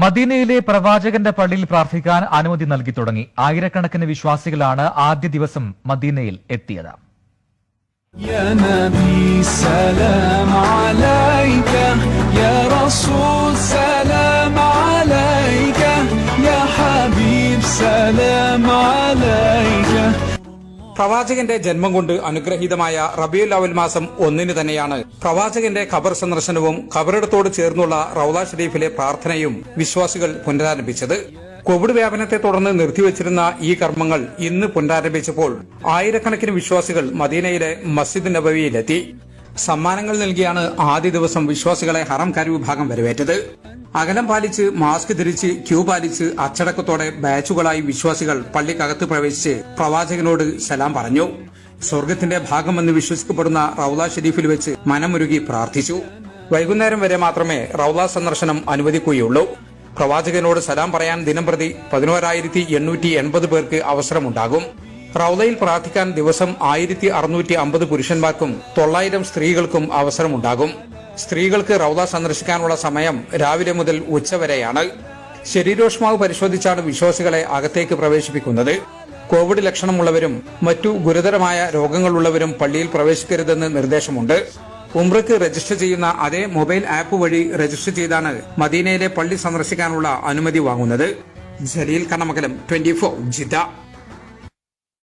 മദീനയിലെ പ്രവാചകന്റെ പള്ളിയിൽ പ്രാർത്ഥിക്കാൻ അനുമതി നൽകി തുടങ്ങി. ആയിരക്കണക്കിന് വിശ്വാസികളാണ് ആദ്യ ദിവസം മദീനയിൽ എത്തിയത്. يا نبي سلام عليك يا رسول سلام عليك يا حبيب سلام عليك. പ്രവാചകന്റെ ജന്മം കൊണ്ട് അനുഗ്രഹീതമായ റബീഉൽ അവൽ മാസം 1 തന്നെയാണ് പ്രവാചകന്റെ ഖബർ സന്ദർശനവും ഖബറിടത്തോട് ചേർന്നുള്ള റൗള ഷരീഫിലെ പ്രാർത്ഥനയും വിശ്വാസികൾ പുനരാരംഭിച്ചത്. കോവിഡ് വ്യാപനത്തെ തുടർന്ന് നിർത്തിവച്ചിരുന്ന ഈ കർമ്മങ്ങൾ ഇന്ന് പുനരാരംഭിച്ചപ്പോൾ ആയിരക്കണക്കിന് വിശ്വാസികൾ മദീനയിലെ മസ്ജിദ് നബവിയിലെത്തി. സമ്മാനങ്ങൾ നൽകിയാണ് ആദ്യ ദിവസം വിശ്വാസികളെ ഹറം കാര്യവിഭാഗം വരവേറ്റത്. അകലം പാലിച്ച്, മാസ്ക് ധരിച്ച്, ക്യൂ പാലിച്ച് അച്ചടക്കത്തോടെ ബാച്ചുകളായി വിശ്വാസികൾ പള്ളിക്കകത്ത് പ്രവേശിച്ച് പ്രവാചകനോട് സലാം പറഞ്ഞു. സ്വർഗത്തിന്റെ ഭാഗമെന്ന് വിശ്വസിക്കപ്പെടുന്ന റൗള ഷരീഫിൽ വെച്ച് മനമുരുകി പ്രാർത്ഥിച്ചു. വൈകുന്നേരം വരെ മാത്രമേ റൗള സന്ദർശനം അനുവദിക്കുകയുള്ളൂ. പ്രവാചകനോട് സലാം പറയാൻ ദിനംപ്രതി 11,880 പേർക്ക് അവസരമുണ്ടാകും. റൗളയിൽ പ്രാർത്ഥിക്കാൻ ദിവസം 1,650 പുരുഷന്മാർക്കും 900 സ്ത്രീകൾക്കും അവസരമുണ്ടാകും. സ്ത്രീകൾക്ക് റൗള സന്ദർശിക്കാനുള്ള സമയം രാവിലെ മുതൽ ഉച്ചവരെയാണ്. ശരീരോഷ്മാവ് പരിശോധിച്ചാണ് വിശ്വാസികളെ അകത്തേക്ക് പ്രവേശിപ്പിക്കുന്നത്. കോവിഡ് ലക്ഷണമുള്ളവരും മറ്റു ഗുരുതരമായ രോഗങ്ങളുള്ളവരും പള്ളിയിൽ പ്രവേശിക്കരുതെന്ന് നിർദ്ദേശമുണ്ട്. ഉംറയ്ക്ക് രജിസ്റ്റർ ചെയ്യുന്ന അതേ മൊബൈൽ ആപ്പ് വഴി രജിസ്റ്റർ ചെയ്താണ് മദീനയിലെ പള്ളി സന്ദർശിക്കാനുള്ള അനുമതി വാങ്ങുന്നത്. ജലീൽ കണ്ണമംഗലം, 24 ജിദ്ദ.